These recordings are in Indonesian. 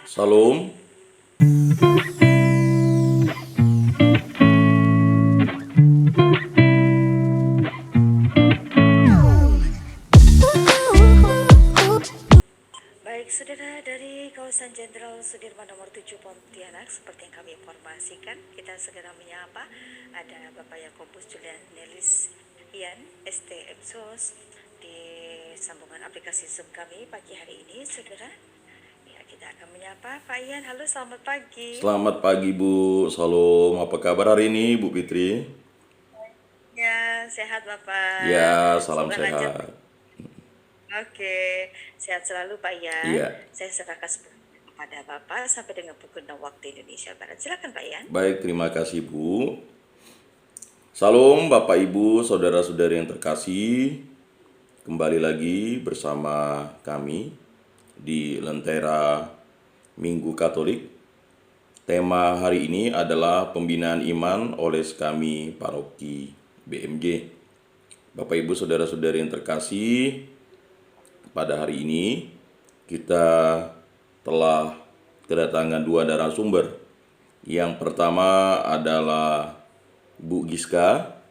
Salam. Baik, saudara dari kawasan Jenderal Sudirman nomor 7 Pontianak, seperti yang kami informasikan, kita segera menyapa ada Bapak Yakobus Julian Nelis Ian, STM SOS di sambungan aplikasi Zoom kami pagi hari ini, saudara. Ya, kita akan menyapa Pak Ian. Halo, selamat pagi. Selamat pagi Bu. Salam. Apa kabar hari ini Bu Fitri? Ya, sehat Bapak. Ya, salam Semoga lancar. sehat. Oke, sehat selalu Pak Ian. Iya. Saya serahkan sepenuhnya kepada Bapak sampai dengan pukul 6 waktu Indonesia Barat. Silakan Pak Ian. Baik, terima kasih Bu. Salam Bapak Ibu, saudara-saudari yang terkasih. Kembali lagi bersama kami di Lentera Minggu Katolik. Tema hari ini adalah pembinaan iman oleh kami Paroki BMJ. Bapak Ibu, saudara-saudari yang terkasih, pada hari ini kita telah kedatangan dua narasumber. Yang pertama adalah Bu Giska.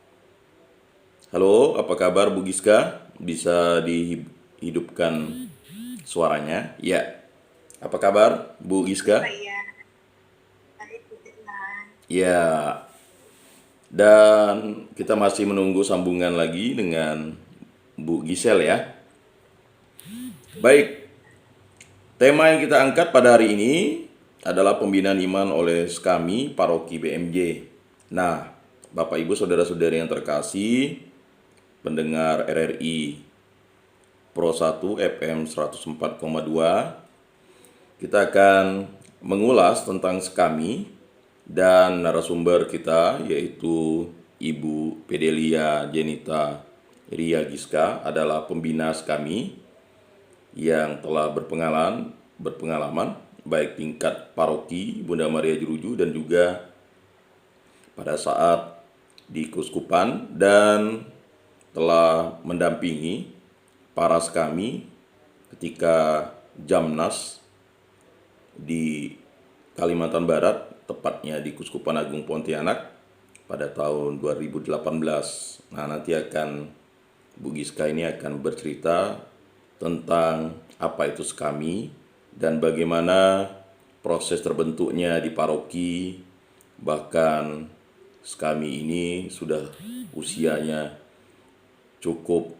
Halo, apa kabar Bu Giska? Bisa dihidupkan suaranya? Ya. Apa kabar Bu Giska? Iya, baik Bu Firman. Ya. Dan kita masih menunggu sambungan lagi dengan Bu Gisel ya. Baik, tema yang kita angkat pada hari ini adalah pembinaan iman oleh kami Paroki BMJ. Nah, Bapak Ibu saudara-saudari yang terkasih, pendengar RRI Pro 1 FM 104,2, kita akan mengulas tentang kami dan narasumber kita yaitu Ibu Pedelia Jenita Ria Giska adalah pembina kami yang telah berpengalaman baik tingkat paroki Bunda Maria Jeruju dan juga pada saat di Keuskupan dan telah mendampingi paras kami ketika Jamnas di Kalimantan Barat, tepatnya di Keuskupan Agung Pontianak pada tahun 2018. Nah, nanti Bu Giska ini akan bercerita tentang apa itu SKAMI dan bagaimana proses terbentuknya di paroki. Bahkan SKAMI ini sudah usianya cukup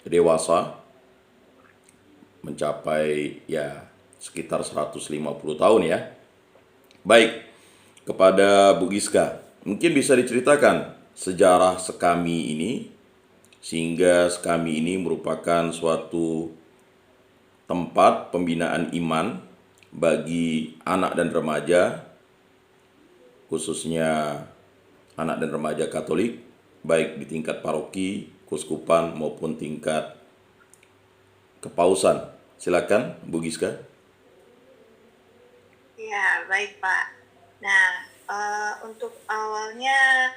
dewasa, mencapai ya sekitar 150 tahun ya. Baik, kepada Bu Giska, mungkin bisa diceritakan sejarah SKAMI ini, sehingga SKAMI ini merupakan suatu tempat pembinaan iman bagi anak dan remaja, khususnya anak dan remaja Katolik, baik di tingkat paroki, keuskupan maupun tingkat kepausan. Silakan Bu Giska. Ya, baik Pak. Nah, untuk awalnya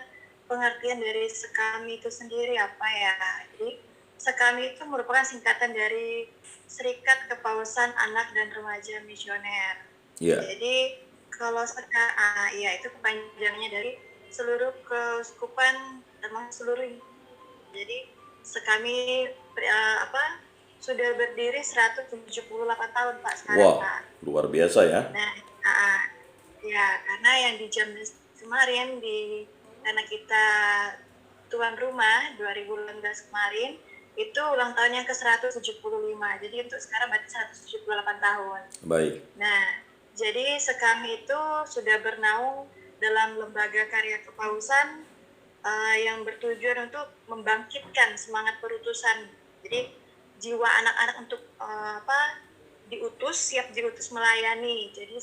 pengertian dari SEKAMI itu sendiri apa ya? Jadi SEKAMI itu merupakan singkatan dari Serikat Kepausan Anak dan Remaja Misioner. Ya. Jadi kalau ya itu kepanjangannya dari seluruh keuskupan termasuk seluruh. Jadi SEKAMI sudah berdiri 178 tahun Pak sekarang. Wah, Pak. luar biasa ya. Nah, ya karena yang di jam kemarin karena kita tuan rumah 2018 kemarin itu ulang tahun yang ke-175. Jadi untuk sekarang berarti 178 tahun. Baik. Nah, jadi SEKAMI itu sudah bernaung dalam lembaga karya kepausan yang bertujuan untuk membangkitkan semangat perutusan. Jadi jiwa anak-anak untuk siap diutus melayani. Jadi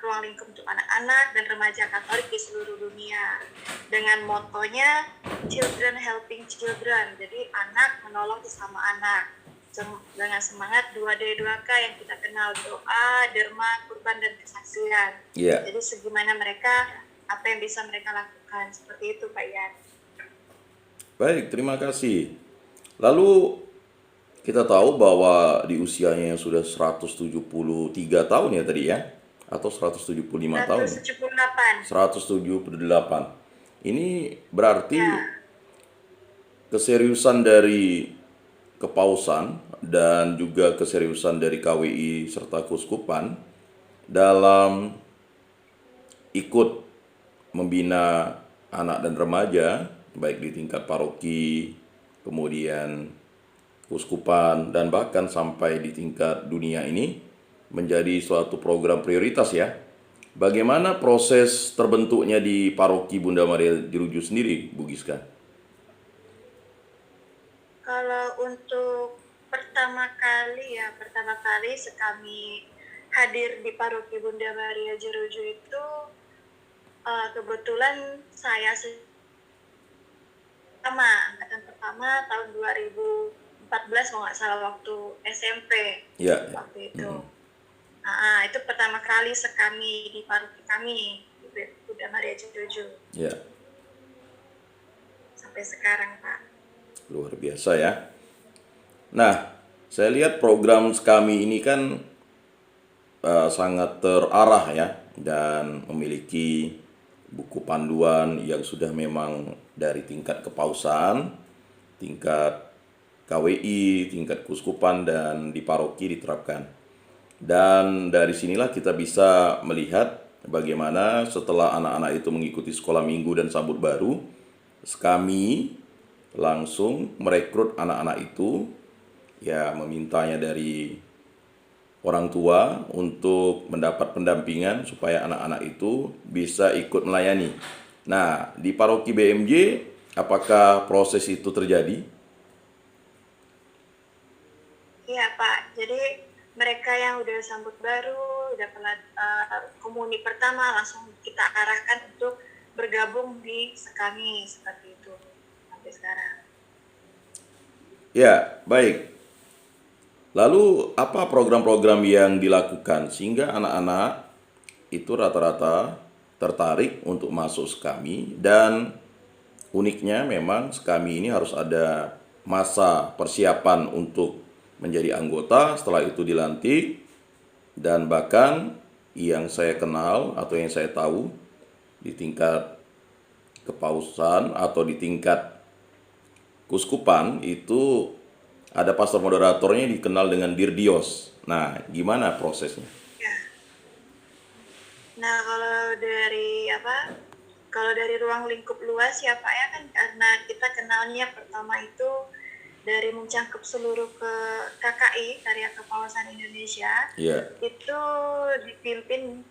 ruang lingkup untuk anak-anak dan remaja Katolik di seluruh dunia dengan motonya Children Helping Children. Jadi anak menolong sesama anak dengan semangat 2D2K yang kita kenal, doa, derma, kurban, dan kesaksian. Yeah. Jadi segimana mereka, apa yang bisa mereka lakukan, seperti itu Pak Ian. Baik, terima kasih. Lalu kita tahu bahwa di usianya yang sudah 173 tahun ya tadi ya, atau 175 tahun? 178. 178. Ini berarti Ya, keseriusan dari Kepausan dan juga keseriusan dari KWI serta Kuskupan dalam ikut membina anak dan remaja baik di tingkat paroki, kemudian Kuskupan dan bahkan sampai di tingkat dunia ini menjadi suatu program prioritas ya. Bagaimana proses terbentuknya di paroki Bunda Maria Jeruju sendiri, Bu Giska? kalau untuk pertama kali kami hadir di Paroki Bunda Maria Jeruju itu kebetulan saya angkatan pertama tahun 2014 kalau nggak salah waktu SMP Ya, ya. waktu itu. Itu pertama kali sekami di paroki kami di Bunda Maria Jeruju Ya, sampai sekarang, Pak. luar biasa ya. Nah, saya lihat program kami ini kan sangat terarah ya dan memiliki buku panduan yang sudah memang dari tingkat kepausan, tingkat KWI, tingkat kuskupan dan di paroki diterapkan. Dan dari sinilah kita bisa melihat bagaimana setelah anak-anak itu mengikuti sekolah minggu dan sambut baru, kami langsung merekrut anak-anak itu, ya memintanya dari orang tua untuk mendapat pendampingan supaya anak-anak itu bisa ikut melayani. Nah, di paroki BMJ, apakah proses itu terjadi? Iya, Pak. Jadi mereka yang udah sambut baru, udah komuni pertama langsung kita arahkan untuk bergabung di Sekami seperti itu sampai sekarang. Ya, baik. Lalu apa program-program yang dilakukan sehingga anak-anak itu rata-rata tertarik untuk masuk Sekami, dan uniknya memang Sekami ini harus ada masa persiapan untuk menjadi anggota, setelah itu dilantik, dan bahkan yang saya kenal atau yang saya tahu di tingkat kepausan atau di tingkat kuskupan itu ada pastor moderatornya dikenal dengan Dirdios. Nah, gimana prosesnya? Ya. Nah, kalau dari ruang lingkup luas ya Pak ya, kan karena kita kenalnya pertama itu dari mencangkup seluruh ke KKI, Karya Kepausan Indonesia, Ya, itu dipimpin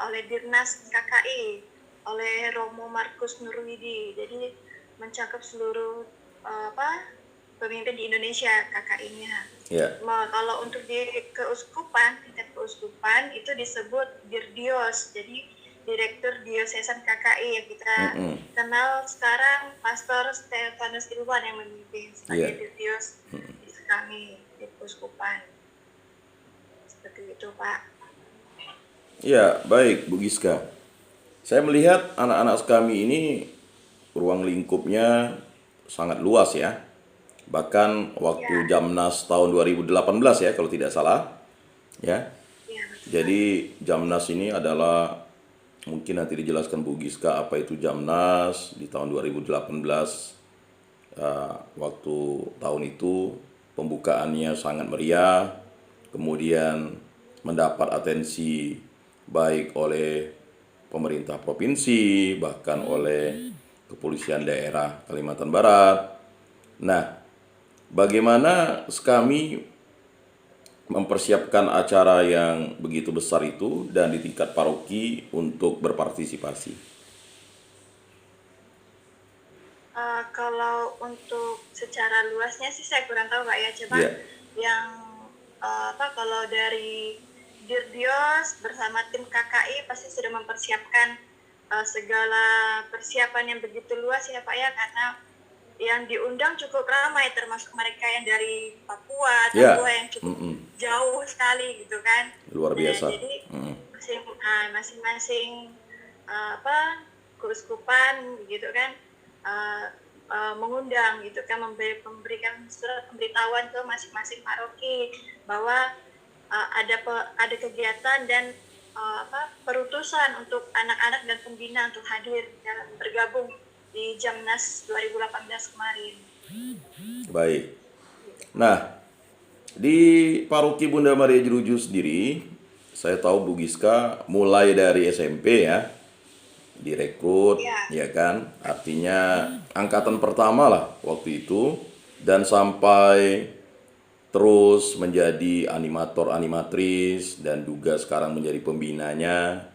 oleh Dirnas KKI, oleh Romo Markus Nurwidi. Jadi mencakup seluruh pemimpin di Indonesia KKI-nya. ya, Kalau untuk di keuskupan, tingkat keuskupan itu disebut Dirdios. Jadi Direktur Diosesan KKI yang kita kenal sekarang Pastor Stefanus Ilwan yang memimpin sebagai Dirdios di kami di keuskupan. Seperti itu, Pak. ya, baik Bu Giska. Saya melihat anak-anak kami ini ruang lingkupnya sangat luas ya. Bahkan waktu Jamnas tahun 2018 ya kalau tidak salah. Ya. Ya, Jadi Jamnas ini adalah, mungkin nanti dijelaskan Bu Giska apa itu Jamnas di tahun 2018. Waktu tahun itu pembukaannya sangat meriah, kemudian mendapat atensi baik oleh pemerintah provinsi, bahkan oleh kepolisian daerah Kalimantan Barat. Nah, bagaimana kami mempersiapkan acara yang begitu besar itu dan di tingkat paroki untuk berpartisipasi? Kalau untuk secara luasnya sih saya kurang tahu Pak ya. Coba Ya, yang kalau dari Dirdios bersama tim KKI pasti sudah mempersiapkan segala persiapan yang begitu luas ya Pak ya, karena yang diundang cukup ramai termasuk mereka yang dari Papua, ya, yang cukup jauh sekali gitu kan. luar biasa. Jadi masing-masing keuskupan gitu kan mengundang gitu kan, memberikan surat pemberitahuan ke masing-masing paroki bahwa ada kegiatan dan perutusan untuk anak-anak dan pembina untuk hadir dan bergabung di Jamnas 2018 kemarin. Baik. Nah, di Paroki Bunda Maria Jeruju sendiri, saya tahu Bu Giska mulai dari SMP ya, direkrut, Ya, ya kan? Artinya angkatan pertama lah waktu itu, dan sampai terus menjadi animator animatris dan juga sekarang menjadi pembinanya.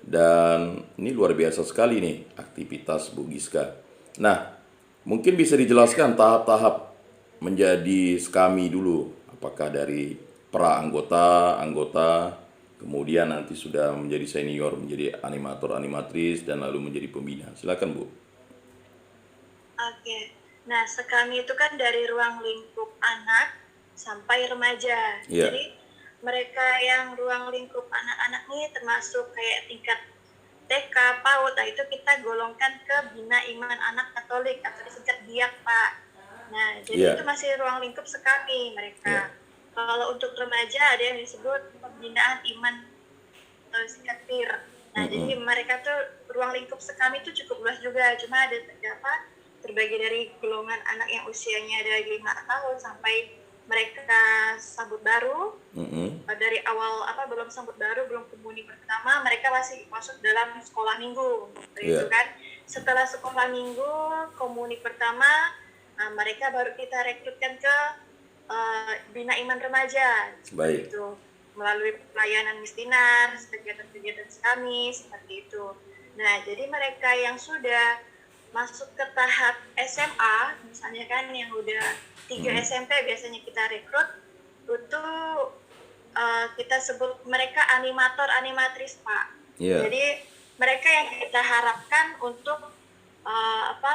Dan ini luar biasa sekali nih aktivitas Bu Giska. Nah, mungkin bisa dijelaskan tahap-tahap menjadi Skami dulu. Apakah dari pra anggota, kemudian nanti sudah menjadi senior, menjadi animator animatris dan lalu menjadi pembina. Silakan Bu. oke. Nah, Sekami itu kan dari ruang lingkup anak sampai remaja. Iya. Jadi mereka yang ruang lingkup anak-anak ini termasuk kayak tingkat TK, PAUD, nah itu kita golongkan ke Bina Iman Anak Katolik atau disingkat BIAK, Pak. Nah, jadi itu Iya. masih ruang lingkup Sekami Iya. mereka. Kalau untuk remaja ada yang disebut pembinaan iman atau disingkat PIR. Nah, jadi mereka tuh ruang lingkup Sekami itu cukup luas juga, cuma ada terbagi dari golongan anak yang usianya dari 5 tahun sampai mereka sambut baru. Dari awal belum sambut baru, belum komuni pertama, mereka masih masuk dalam sekolah minggu, itu Iya. kan. Setelah sekolah minggu komuni pertama, mereka baru kita rekrutkan ke Bina Iman Remaja seperti Baik. itu, melalui pelayanan mistinar, kegiatan-kegiatan kami seperti itu. Nah, jadi mereka yang sudah masuk ke tahap SMA, misalnya kan yang udah 3 SMP biasanya kita rekrut, itu kita sebut mereka animator animatris, Pak. Iya. Jadi mereka yang kita harapkan untuk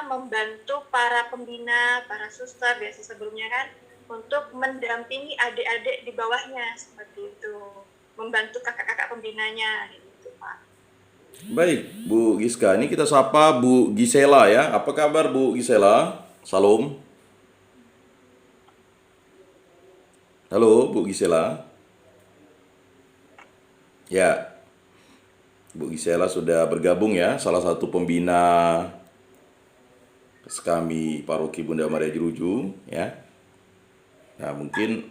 membantu para pembina, para suster biasa sebelumnya kan, untuk mendampingi adik-adik di bawahnya seperti itu, membantu kakak-kakak pembinanya gitu, Pak. Baik, Bu Giska. Ini kita sapa Bu Gisela ya. Apa kabar Bu Gisela? Salam. Halo Bu Gisela. Ya, Bu Gisela sudah bergabung ya, salah satu pembina Skami Paroki Bunda Maria Jeruju ya. Nah, mungkin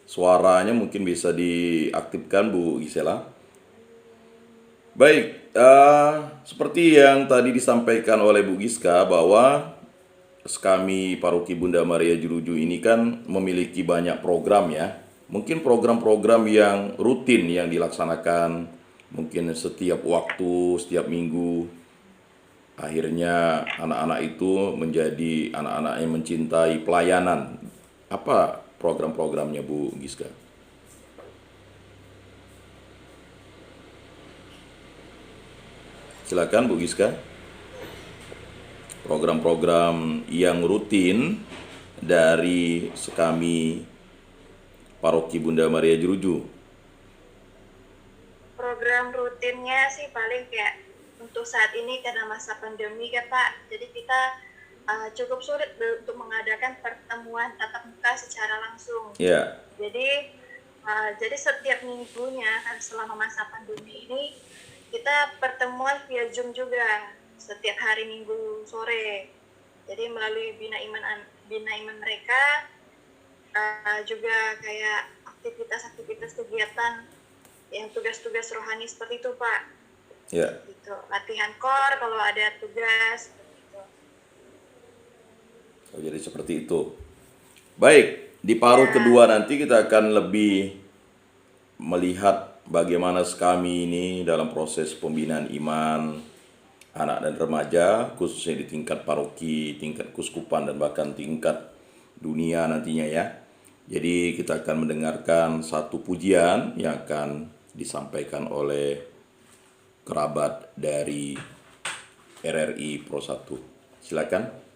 suaranya mungkin bisa diaktifkan Bu Gisela. Baik, seperti yang tadi disampaikan oleh Bu Giska bahwa Skami Paroki Bunda Maria Jeruju ini kan memiliki banyak program ya. Mungkin program-program yang rutin yang dilaksanakan mungkin setiap waktu, setiap minggu. Akhirnya anak-anak itu menjadi anak-anak yang mencintai pelayanan. Apa program-programnya Bu Giska? Silakan Bu Giska. Program-program yang rutin dari Skami Paroki Bunda Maria Jeruju. Program rutinnya sih paling kayak untuk saat ini karena masa pandemi ya, Pak. Jadi kita cukup sulit untuk mengadakan pertemuan tatap muka secara langsung. Ya. Jadi setiap minggunya kan selama masa pandemi ini kita pertemuan via Zoom juga setiap hari Minggu sore. Jadi melalui Bina Iman mereka juga kayak aktivitas kegiatan yang tugas-tugas rohani seperti itu, Pak. Ya. Gitu. Latihan kor kalau ada tugas gitu. Oh, jadi seperti itu. Baik, di paruh kedua nanti kita akan lebih melihat bagaimana Skami ini dalam proses pembinaan iman anak dan remaja, khususnya di tingkat paroki, tingkat kuskupan, dan bahkan tingkat dunia nantinya ya. Jadi kita akan mendengarkan satu pujian yang akan disampaikan oleh kerabat dari RRI Pro 1. Silakan.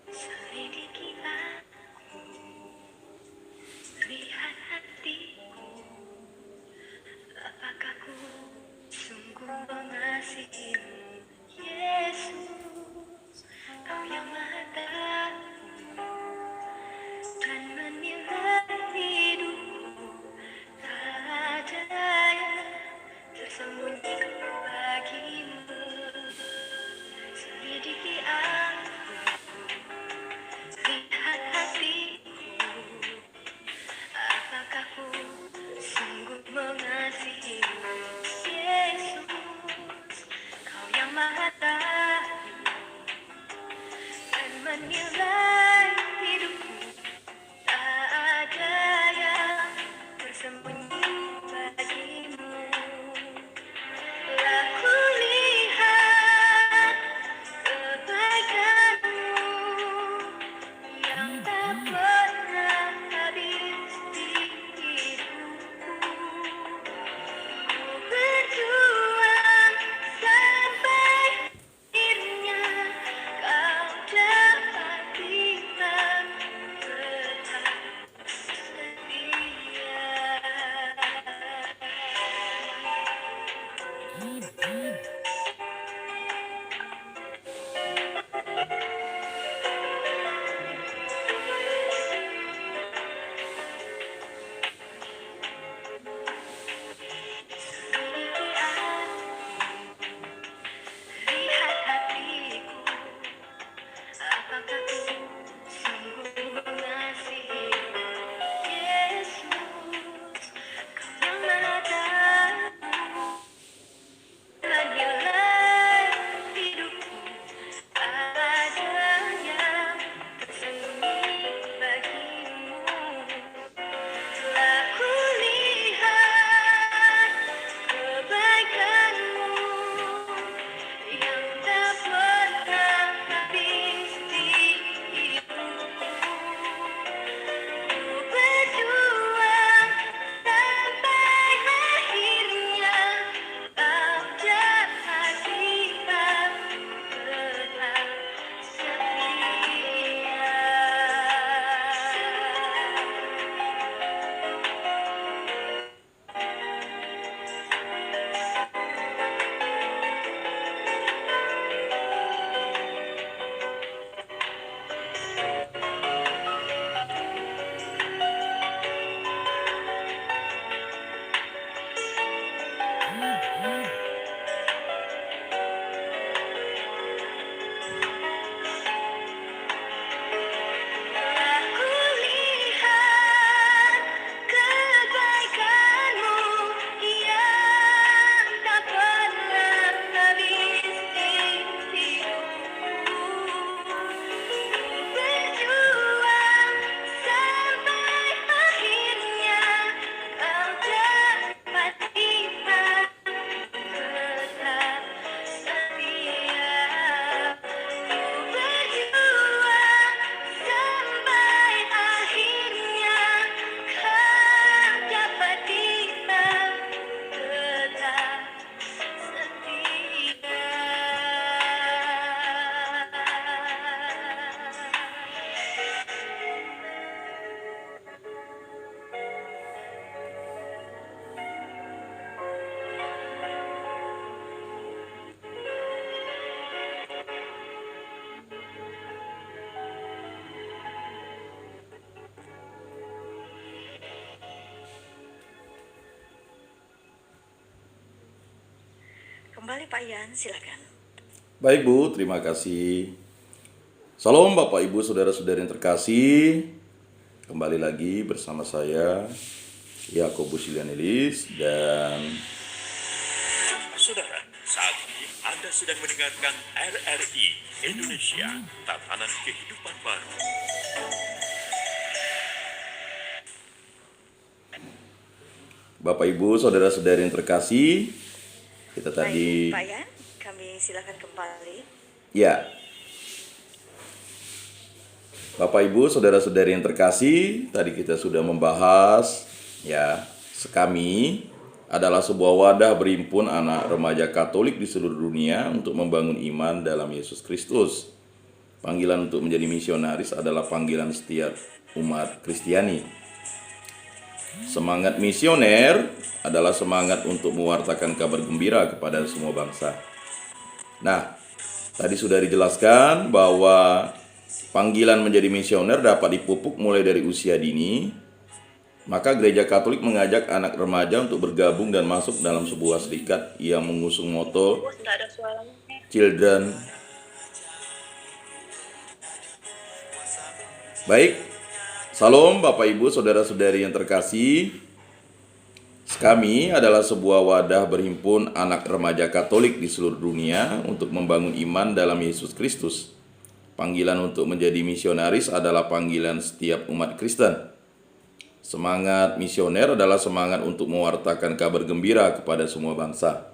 Selidikilah aku, lihat hatiku, Kembali Pak Ian, silakan. Baik Bu, terima kasih. Salam Bapak Ibu Saudara-saudari yang terkasih. Kembali lagi bersama saya Yakobus Julian Nelis dan Saudara, saat ini Anda sedang mendengarkan RRI Indonesia, Tatanan Kehidupan Baru. Bapak Ibu Saudara-saudari yang terkasih. Kita tadi Baik, Pak Ian, kami silakan kembali. ya. Bapak Ibu Saudara-saudari yang terkasih, tadi kita sudah membahas ya, Sekami adalah sebuah wadah berhimpun anak remaja Katolik di seluruh dunia untuk membangun iman dalam Yesus Kristus. Panggilan untuk menjadi misionaris adalah panggilan setiap umat Kristiani. Semangat misioner adalah semangat untuk mewartakan kabar gembira kepada semua bangsa. Nah, tadi sudah dijelaskan bahwa panggilan menjadi misioner dapat dipupuk mulai dari usia dini. Maka Gereja Katolik mengajak anak remaja untuk bergabung dan masuk dalam sebuah serikat yang mengusung moto Bos, nggak ada suaranya. Children. Baik, salam Bapak Ibu Saudara-saudari yang terkasih. Kami adalah sebuah wadah berhimpun anak remaja Katolik di seluruh dunia untuk membangun iman dalam Yesus Kristus. Panggilan untuk menjadi misionaris adalah panggilan setiap umat Kristen. Semangat misioner adalah semangat untuk mewartakan kabar gembira kepada semua bangsa.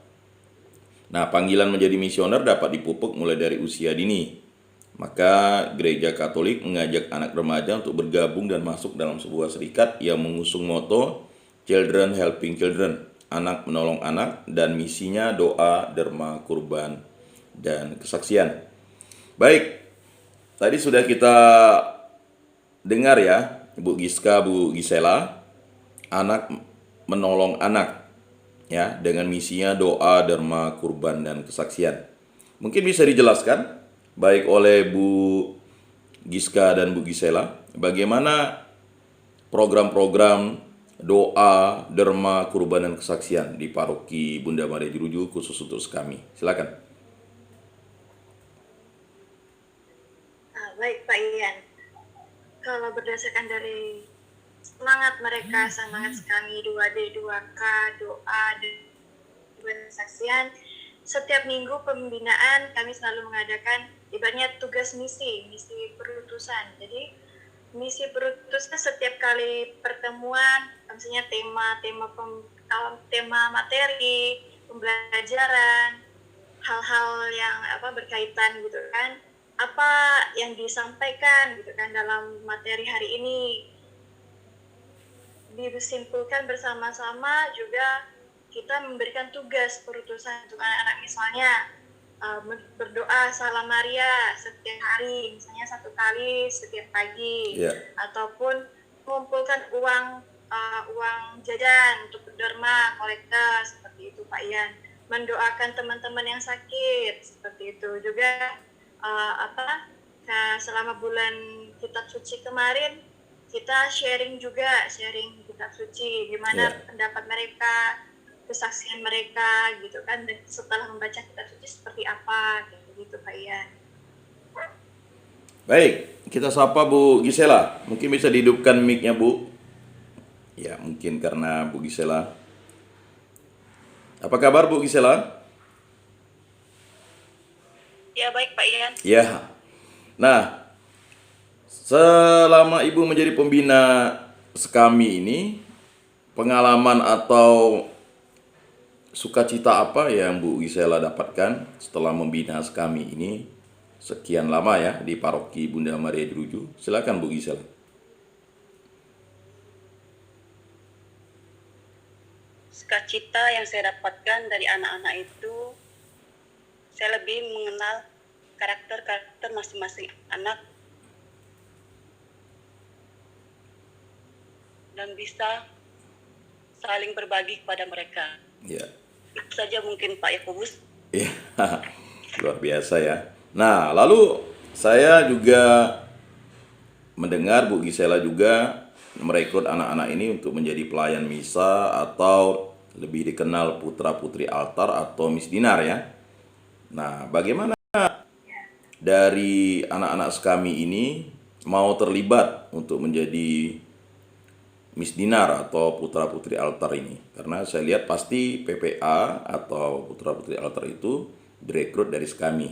Nah, panggilan menjadi misioner dapat dipupuk mulai dari usia dini. Maka Gereja Katolik mengajak anak remaja untuk bergabung dan masuk dalam sebuah serikat yang mengusung moto Children Helping Children, anak menolong anak, dan misinya doa, derma, kurban, dan kesaksian. Baik, tadi sudah kita dengar ya, Bu Giska, Bu Gisela, anak menolong anak, ya, dengan misinya doa, derma, kurban, dan kesaksian. Mungkin bisa dijelaskan, baik oleh Bu Giska dan Bu Gisela, bagaimana program-program doa, derma, kurban, dan kesaksian di Paroki Bunda Maria Jeruju khusus untuk Sekami. Silakan. Baik Pak Ian, kalau berdasarkan dari semangat mereka, semangat kami 2D, 2K, doa, dan kesaksian, setiap minggu pembinaan kami selalu mengadakan ibaratnya tugas misi perutusan. Jadi misi perutusan setiap kali pertemuan, misalnya tema materi, pembelajaran, hal-hal yang berkaitan gitu kan, apa yang disampaikan gitu kan dalam materi hari ini disimpulkan bersama-sama. Juga kita memberikan tugas perutusan untuk anak-anak, misalnya berdoa Salam Maria setiap hari, misalnya 1 kali setiap pagi, ataupun mengumpulkan uang jajan untuk derma, kolektor, seperti itu Pak Ian. Mendoakan teman-teman yang sakit, seperti itu juga. Selama bulan kitab suci kemarin kita sharing kitab suci, gimana pendapat mereka, kesaksian mereka gitu kan, dan setelah membaca kitab suci seperti apa gitu Pak Ian. Baik, kita sapa Bu Gisela. Mungkin bisa dihidupkan mic-nya Bu. Ya, mungkin karena Bu Gisela. Apa kabar Bu Gisela? Ya baik Pak Ian. Ya. Nah, selama Ibu menjadi pembina Sekami ini, pengalaman atau sukacita apa yang Bu Gisela dapatkan setelah membina Sekami ini sekian lama ya di Paroki Bunda Maria Jeruju? Silakan Bu Gisela. Sukacita yang saya dapatkan dari anak-anak itu, saya lebih mengenal karakter masing-masing anak dan bisa saling berbagi kepada mereka. Ya. Itu saja mungkin Pak Yakobus. Ya, luar biasa ya. Nah, lalu saya juga mendengar Bu Gisela juga merekrut anak-anak ini untuk menjadi pelayan misa atau lebih dikenal putra-putri altar atau Miss Dinar ya. Nah, bagaimana dari anak-anak kami ini mau terlibat untuk menjadi Miss Dinar atau putra-putri altar ini? Karena saya lihat pasti PPA atau putra-putri altar itu direkrut dari kami.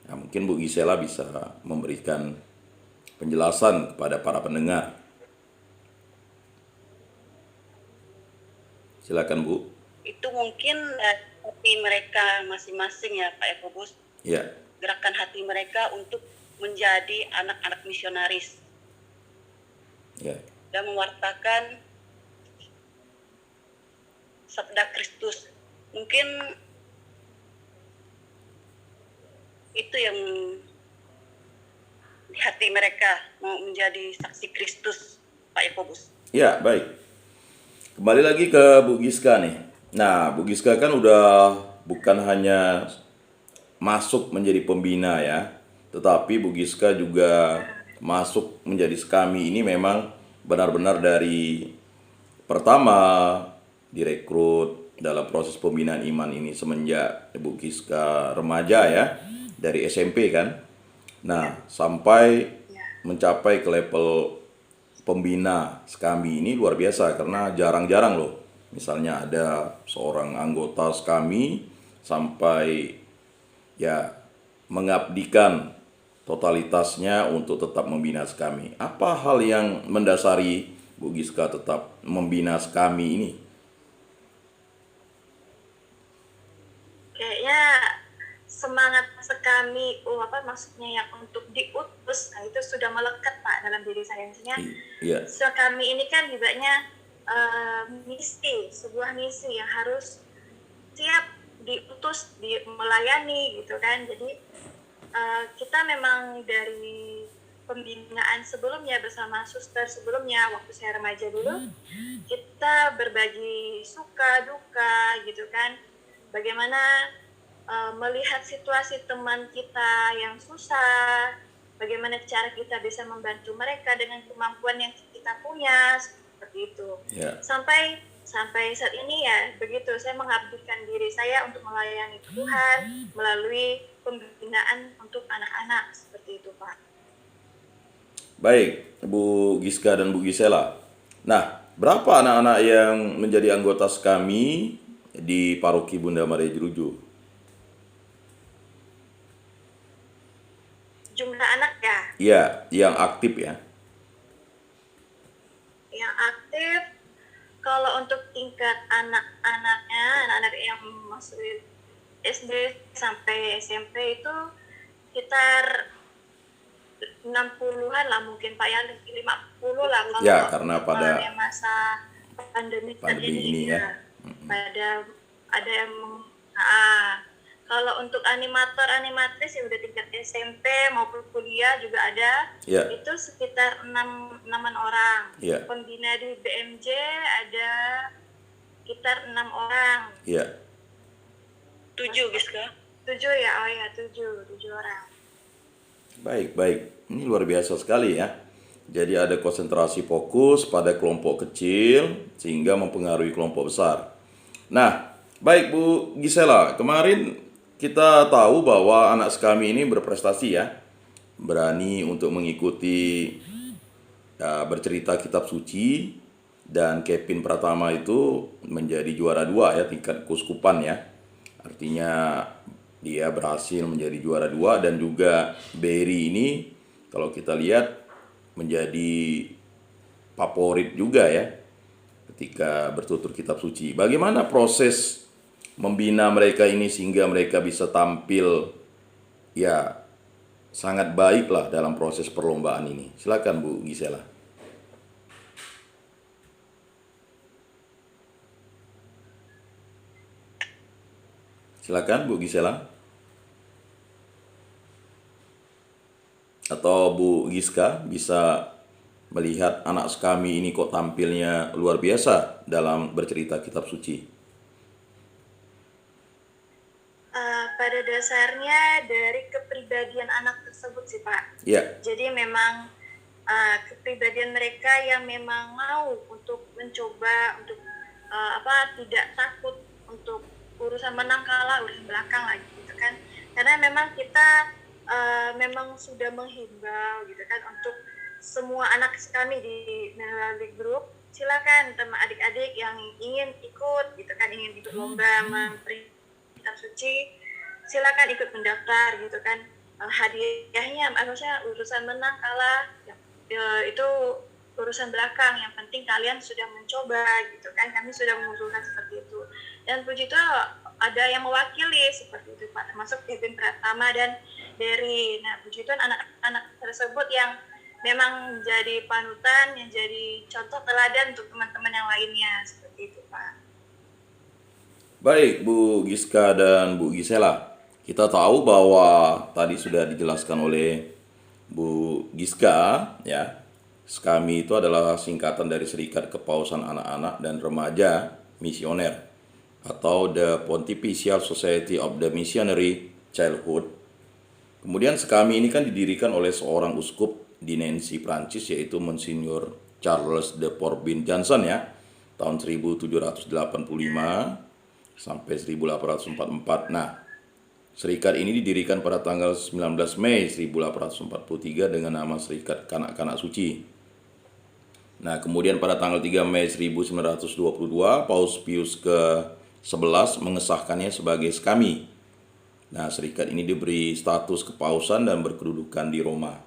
Nah, mungkin Bu Gisela bisa memberikan penjelasan kepada para pendengar. Silakan Bu. Itu mungkin hati mereka masing-masing ya Pak Yakobus. Ya, Gerakan hati mereka untuk menjadi anak-anak misionaris ya, dan mewartakan sabda Kristus. Mungkin itu yang di hati mereka, mau menjadi saksi Kristus, Pak Yakobus. ya, baik. Kembali lagi ke Bu Giska nih. Nah, Bu Giska kan udah bukan hanya masuk menjadi pembina ya, tetapi Bu Giska juga masuk menjadi SKAMI ini memang benar-benar dari pertama direkrut dalam proses pembinaan iman ini semenjak Bu Giska remaja ya, dari SMP kan. Nah, sampai mencapai ke level pembina SKAMI ini luar biasa karena jarang-jarang loh. Misalnya ada seorang anggota SKAMI sampai ya mengabdikan totalitasnya untuk tetap membina SKAMI. Apa hal yang mendasari Bu Giska tetap membina SKAMI ini? Kayaknya semangat sekami, maksudnya yang untuk diutus, nah itu sudah melekat Pak dalam diri saya. Maksudnya Iya, sekami ini kan ibaratnya misi, sebuah misi yang harus siap diutus, melayani gitu kan. Jadi kita memang dari pembinaan sebelumnya bersama suster sebelumnya waktu saya remaja dulu, kita berbagi suka duka gitu kan. Bagaimana melihat situasi teman kita yang susah, bagaimana cara kita bisa membantu mereka dengan kemampuan yang kita punya, seperti itu. ya. Sampai saat ini ya begitu, saya mengabdikan diri saya untuk melayani Tuhan melalui pembinaan untuk anak-anak, seperti itu Pak. Baik, Bu Giska dan Bu Gisela. Nah, berapa anak-anak yang menjadi anggota SKAMI di Paroki Bunda Maria Jeruju? Jumlah anak ya Iya, yang aktif ya. yang aktif, kalau untuk tingkat anak-anak yang masuk SD sampai SMP itu sekitar 60-an lah mungkin Pak ya, 50 lah kalau Ya, karena pada masa pandemi ini ya. pada ada yang kalau untuk animator-animatris yang udah tingkat SMP maupun kuliah juga ada, Ya. itu sekitar 6-an orang. Ya. Pembina di BMJ ada sekitar 6 orang. Iya. 7 Giska. 7 ya, oh ya 7 orang. Baik. Ini luar biasa sekali ya. Jadi ada konsentrasi fokus pada kelompok kecil sehingga mempengaruhi kelompok besar. Nah, baik Bu Gisela, kemarin kita tahu bahwa anak SKAMI ini berprestasi ya. Berani untuk mengikuti bercerita kitab suci, dan Kevin Pratama itu menjadi juara 2 ya tingkat keuskupan ya. Artinya dia berhasil menjadi juara 2, dan juga Berry ini kalau kita lihat menjadi favorit juga ya ketika bertutur kitab suci. Bagaimana proses membina mereka ini sehingga mereka bisa tampil ya sangat baik lah dalam proses perlombaan ini? Silakan Bu Gisela. Silakan Bu Gisela. Atau Bu Giska bisa melihat anak SKAMI ini kok tampilnya luar biasa dalam bercerita kitab suci. Pada dasarnya dari kepribadian anak tersebut sih Pak. Ya. Jadi memang kepribadian mereka yang memang mau untuk mencoba untuk tidak takut untuk urusan menang kalah, urusan belakang lagi gitu kan. Karena memang kita memang sudah menghimbau gitu kan untuk semua anak kami di Nelali Group, silakan teman adik-adik yang ingin ikut gitu kan, ingin ikut lomba memperi kitab suci, silakan ikut mendaftar gitu kan. Hadiahnya maksudnya urusan menang kalah itu urusan belakang, yang penting kalian sudah mencoba gitu kan. Kami sudah mengusulkan seperti itu, dan puji Tuhan ada yang mewakili seperti itu Pak, termasuk Kevin Pratama dan Derry. Nah puji Tuhan anak-anak tersebut yang memang menjadi panutan, yang jadi contoh teladan untuk teman-teman yang lainnya seperti itu Pak. Baik Bu Giska dan Bu Gisela, kita tahu bahwa tadi sudah dijelaskan oleh Bu Giska ya, SKAMI itu adalah singkatan dari Serikat Kepausan Anak-anak dan Remaja Misioner atau The Pontifical Society of the Missionary Childhood. Kemudian SKAMI ini kan didirikan oleh seorang uskup di Nancy, Prancis, yaitu Monsignor Charles de Corbin Johnson ya, tahun 1785 sampai 1844. Nah, serikat ini didirikan pada tanggal 19 Mei 1843 dengan nama Serikat Kanak-Kanak Suci. Nah, kemudian pada tanggal 3 Mei 1922, Paus Pius ke-11 mengesahkannya sebagai SKAMI. Nah, serikat ini diberi status kepausan dan berkedudukan di Roma.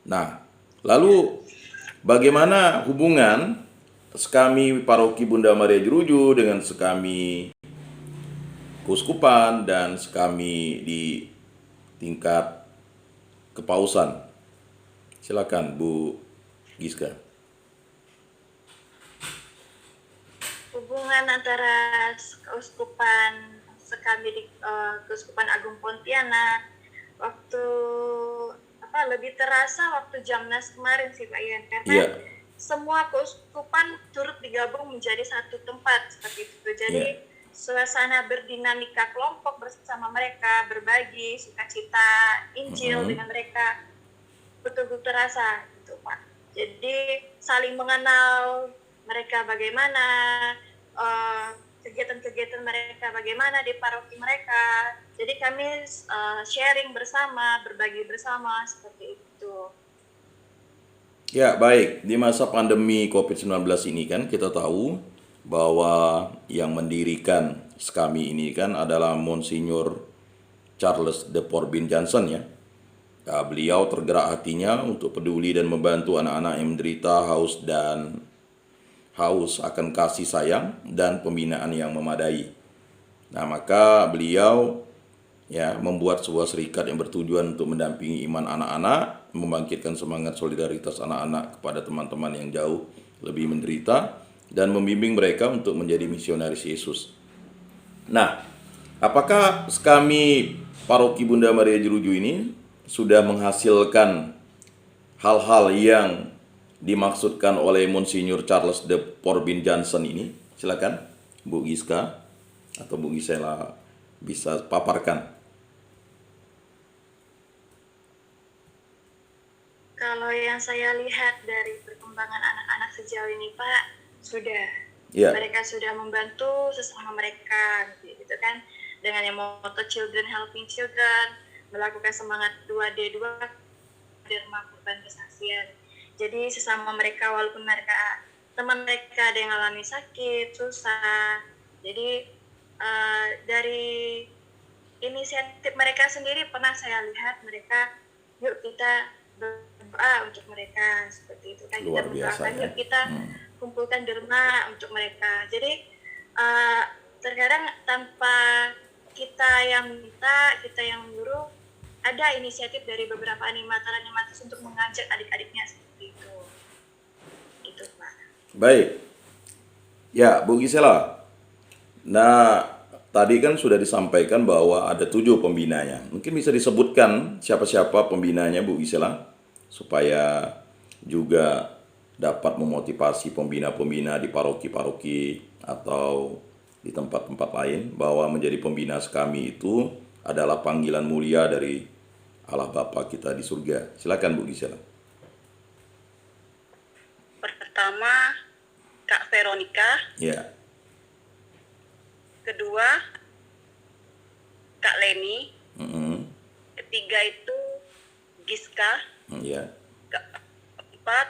Nah, lalu bagaimana hubungan SKAMI Paroki Bunda Maria Jeruju dengan SKAMI Keuskupan dan SKAMI di tingkat kepausan? Silakan Bu Giska. Hubungan antara keuskupan SKAMI di Keuskupan Agung Pontianak waktu lebih terasa waktu Jamnas kemarin sih Pak Ian, karena semua keuskupan turut digabung menjadi satu tempat seperti itu. Jadi suasana berdinamika kelompok bersama mereka, berbagi sukacita Injil dengan mereka betul-betul terasa gitu Pak. Jadi saling mengenal mereka bagaimana, kegiatan-kegiatan mereka bagaimana di paroki mereka. Jadi kami sharing bersama, berbagi bersama seperti itu. Ya, baik. Di masa pandemi COVID-19 ini kan kita tahu bahwa yang mendirikan SKAMI ini kan adalah Monsignor Charles de Corbin Johnson ya. Nah, beliau tergerak hatinya untuk peduli dan membantu anak-anak yang menderita haus akan kasih sayang dan pembinaan yang memadai. Nah, maka beliau membuat sebuah serikat yang bertujuan untuk mendampingi iman anak-anak, membangkitkan semangat solidaritas anak-anak kepada teman-teman yang jauh lebih menderita, dan membimbing mereka untuk menjadi misionaris Yesus. Nah, apakah SKAMI Paroki Bunda Maria Jeruju ini sudah menghasilkan hal-hal yang dimaksudkan oleh Monsignor Charles de Corbin Johnson ini? Silakan Bu Giska atau Bu Gisela bisa paparkan. Kalau yang saya lihat dari perkembangan anak-anak sejauh ini Pak, sudah mereka sudah membantu sesama mereka gitu kan, dengan yang moto Children Helping Children, melakukan semangat 2D2 Dharma Kurban Kesaksian. Jadi sesama mereka, walaupun mereka teman mereka ada yang alami sakit, susah, jadi dari inisiatif mereka sendiri pernah saya lihat mereka, yuk kita berdoa untuk mereka seperti itu kan, kita mendoakan, yuk kita kumpulkan derma untuk mereka. Jadi terkadang tanpa kita yang minta, kita yang menyuruh, ada inisiatif dari beberapa animator-animator untuk mengajak adik-adiknya seperti itu. Gitu Pak. Baik. Ya, Bu Gisela. Nah, tadi kan sudah disampaikan bahwa ada 7 pembinanya. Mungkin bisa disebutkan siapa-siapa pembinanya, Bu Gisela, supaya juga dapat memotivasi pembina-pembina di paroki-paroki atau di tempat-tempat lain bahwa menjadi pembina SKAMI itu adalah panggilan mulia dari Allah Bapa kita di surga. Silakan Bu Gisela. Pertama, Kak Fer Veronica, Ya. kedua Kak Leni, Mm-mm. ketiga itu Giska, Ya. keempat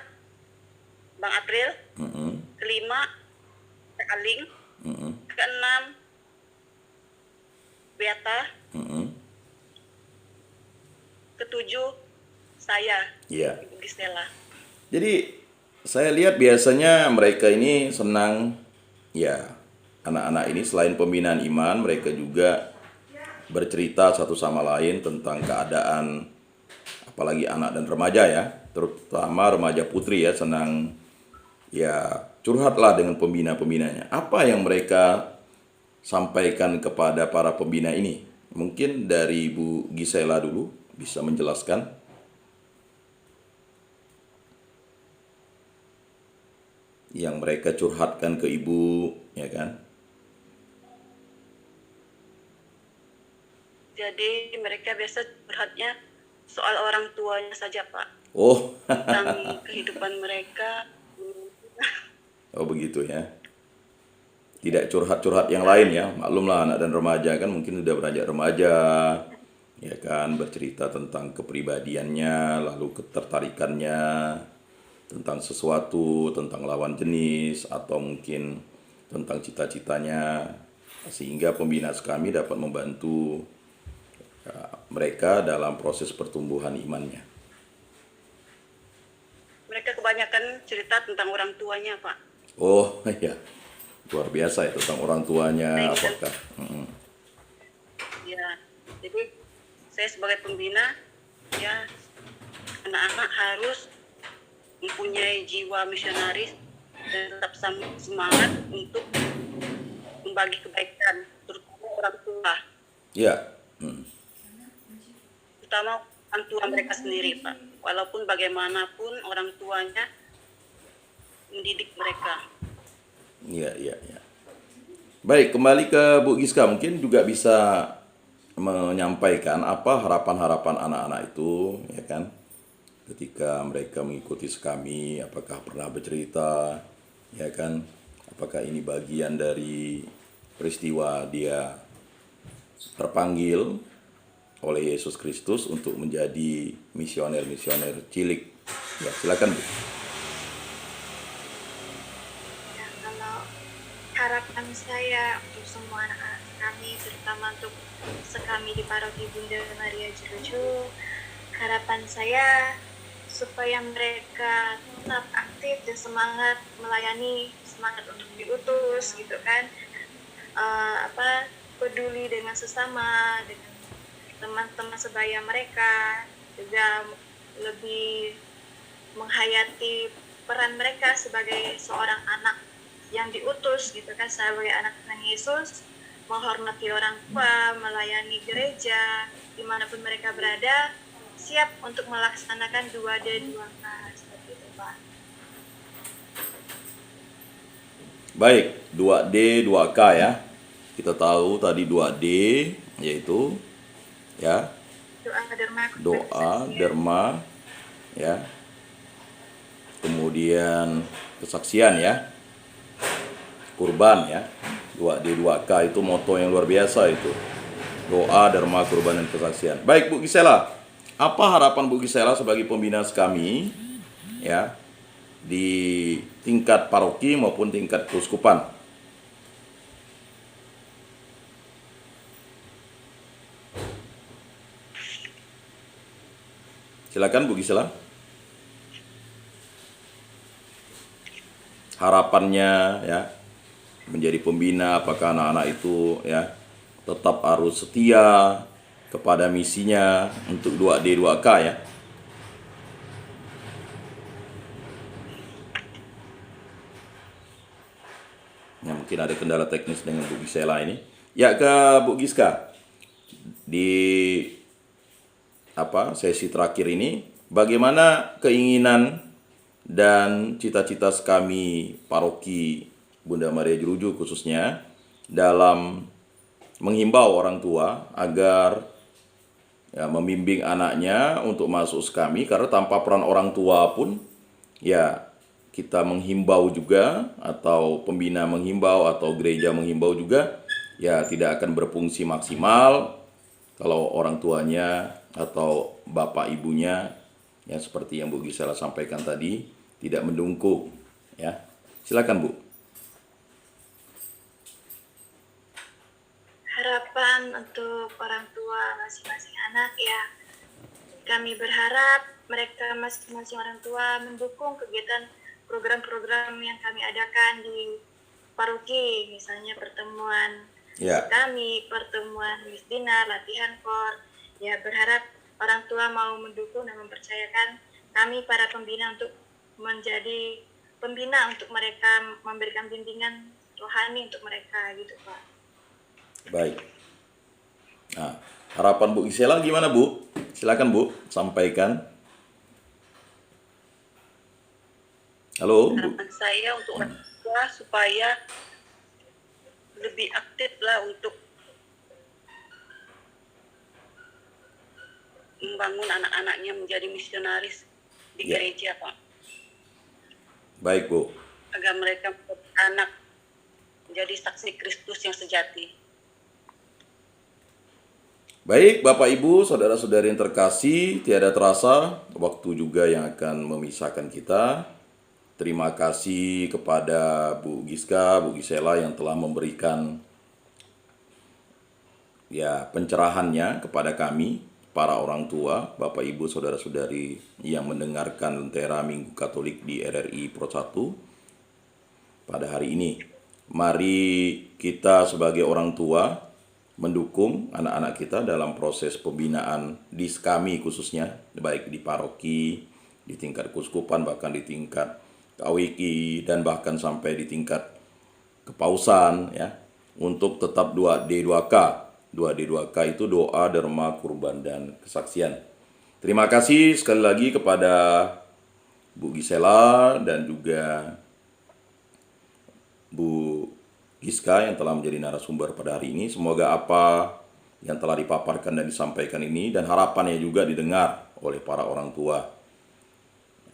Bang April, Mm-mm. kelima Kak Aling, Mm-mm. keenam Beata, Mm-mm. ketujuh saya, Ya. Ibu Gisela. Jadi saya lihat biasanya mereka ini senang, ya, anak-anak ini selain pembinaan iman, mereka juga bercerita satu sama lain tentang keadaan, apalagi anak dan remaja ya, terutama remaja putri ya, senang ya curhatlah dengan pembina-pembinanya. Apa yang mereka sampaikan kepada para pembina ini? Mungkin dari Bu Gisela dulu bisa menjelaskan. Yang mereka curhatkan ke ibu, ya kan? Jadi mereka biasa curhatnya soal orang tuanya saja, Pak. Oh, Tentang kehidupan mereka. oh begitu ya. Tidak curhat-curhat yang lain ya. Maklumlah anak dan remaja kan mungkin sudah beranjak remaja, ya kan, bercerita tentang kepribadiannya, lalu ketertarikannya, tentang sesuatu, tentang lawan jenis, atau mungkin tentang cita-citanya, sehingga pembina kami dapat membantu mereka dalam proses pertumbuhan imannya. Mereka kebanyakan cerita tentang orang tuanya, Pak. Oh ya, luar biasa ya tentang orang tuanya, apakah? Ya, jadi saya sebagai pembina, ya anak-anak harus mempunyai jiwa misionaris dan tetap semangat untuk membagi kebaikan, terutama orang tua, Ya, terutama orang tua mereka sendiri, Pak. Walaupun bagaimanapun orang tuanya mendidik mereka. ya, ya, ya. Baik, kembali ke Bu Giska, mungkin juga bisa menyampaikan apa harapan-harapan anak-anak itu, ya kan? Ketika mereka mengikuti sekami, apakah pernah bercerita, ya kan? Apakah ini bagian dari peristiwa dia terpanggil oleh Yesus Kristus untuk menjadi misioner-misioner cilik? Ya, silakan Bu. Ya, kalau harapan saya untuk semua anak-anak kami, terutama untuk sekami di Paroki Bunda Maria Jeruju, harapan saya supaya mereka tetap aktif dan semangat melayani, semangat untuk diutus gitu kan, peduli dengan sesama, dengan teman-teman sebaya mereka, juga lebih menghayati peran mereka sebagai seorang anak yang diutus gitu kan, sebagai anak Tuhan Yesus, menghormati orang tua, melayani gereja dimanapun mereka berada, siap untuk melaksanakan 2D 2K seperti itu, Pak. Baik, 2D 2K ya. Kita tahu tadi 2D yaitu ya doa, derma, ya. Kemudian kesaksian ya. Kurban ya. 2D 2K itu moto yang luar biasa itu. Doa, derma, kurban, dan kesaksian. Baik Bu Gisela, apa harapan Bu Gisela sebagai pembina kami ya di tingkat paroki maupun tingkat keuskupan? Silakan Bu Gisela. Harapannya ya menjadi pembina, apakah anak-anak itu ya tetap harus setia kepada misinya untuk 2D 2K ya. Ya, mungkin ada kendala teknis dengan Bu Gisela ini. Ya, ke Bu Giska. Di sesi terakhir ini, bagaimana keinginan dan cita-cita kami paroki Bunda Maria Jeruju khususnya dalam menghimbau orang tua agar ya, membimbing anaknya untuk masuk kami, karena tanpa peran orang tua pun ya kita menghimbau juga, atau pembina menghimbau, atau gereja menghimbau juga, ya tidak akan berfungsi maksimal kalau orang tuanya atau bapak ibunya, ya seperti yang Bu Gisela sampaikan tadi, tidak mendukung. Ya, silakan Bu. Harapan untuk orang tua masing-masing anak ya, kami berharap mereka masing-masing orang tua mendukung kegiatan program-program yang kami adakan di paroki, misalnya pertemuan Ya. kami, pertemuan misdina, latihan kor. Ya, berharap orang tua mau mendukung dan mempercayakan kami para pembina untuk menjadi pembina untuk mereka, memberikan bimbingan rohani untuk mereka gitu Pak. Baik. Nah, harapan Bu Gisela gimana Bu? Silakan Bu, sampaikan. Halo Bu. Harapan saya untuk orang tua supaya lebih aktif lah untuk membangun anak-anaknya menjadi misionaris di Ya. gereja, Pak. Baik Bu. Agar mereka anak menjadi saksi Kristus yang sejati. Baik Bapak Ibu, saudara-saudari yang terkasih, tiada terasa waktu juga yang akan memisahkan kita. Terima kasih kepada Bu Giska, Bu Gisela yang telah memberikan ya pencerahannya kepada kami, para orang tua, Bapak Ibu, saudara-saudari yang mendengarkan Lentera Minggu Katolik di RRI Pro 1 pada hari ini. Mari kita sebagai orang tua mendukung anak-anak kita dalam proses pembinaan di kami khususnya, baik di paroki, di tingkat keuskupan, bahkan di tingkat KWI, dan bahkan sampai di tingkat kepausan, ya, untuk tetap 2D2K. 2D2K itu doa, derma, kurban, dan kesaksian. Terima kasih sekali lagi kepada Bu Gisela dan juga Bu Giska yang telah menjadi narasumber pada hari ini. Semoga apa yang telah dipaparkan dan disampaikan ini dan harapannya juga didengar oleh para orang tua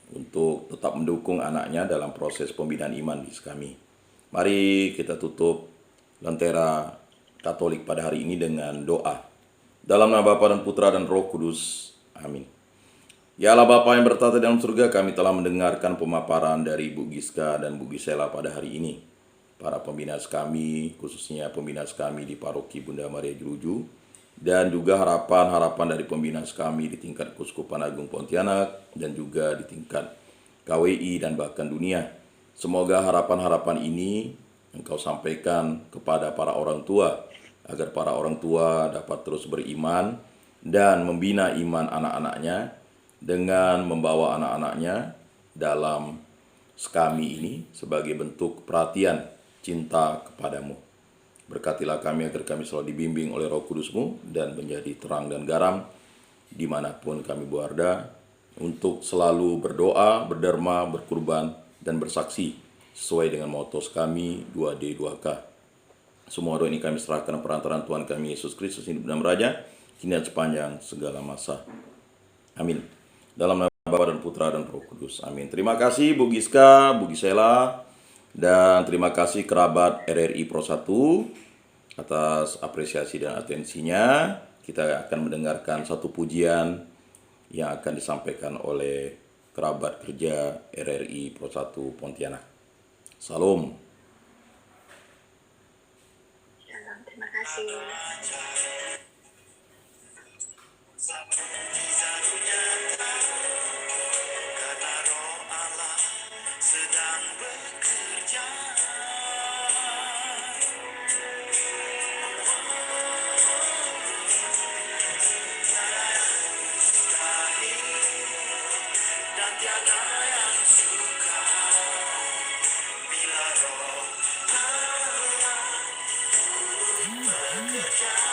untuk tetap mendukung anaknya dalam proses pembinaan iman di kami. Mari kita tutup Lentera Katolik pada hari ini dengan doa. Dalam nama Bapa dan Putra dan Roh Kudus. Amin. Ya Allah Bapa yang bertata dalam surga, kami telah mendengarkan pemaparan dari Bu Giska dan Bu Gisela pada hari ini. Para pembina kami, khususnya pembina kami di Paroki Bunda Maria Jeruju, dan juga harapan-harapan dari pembina kami di tingkat Keuskupan Agung Pontianak dan juga di tingkat KWI dan bahkan dunia. Semoga harapan-harapan ini Engkau sampaikan kepada para orang tua, agar para orang tua dapat terus beriman dan membina iman anak-anaknya dengan membawa anak-anaknya dalam skami ini sebagai bentuk perhatian cinta kepadamu. Berkatilah kami agar kami selalu dibimbing oleh Roh Kudus-Mu dan menjadi terang dan garam dimanapun kami berada, untuk selalu berdoa, berderma, berkurban, dan bersaksi sesuai dengan moto kami 2D2K. Semua doa ini kami serahkan perantaraan Tuhan kami Yesus Kristus hidup dan Raja, kini dan sepanjang segala masa. Amin. Dalam nama Bapa dan Putra dan Roh Kudus. Amin. Terima kasih Bu Giska, Bu Gisela, dan terima kasih kerabat RRI Pro 1 atas apresiasi dan atensinya. Kita akan mendengarkan satu pujian yang akan disampaikan oleh kerabat kerja RRI Pro 1 Pontianak. Salam. Shalom, terima kasih. Karena Roh Allah sedang bekerja. Dan tiada yang suka bila Roh Allah turut bekerja.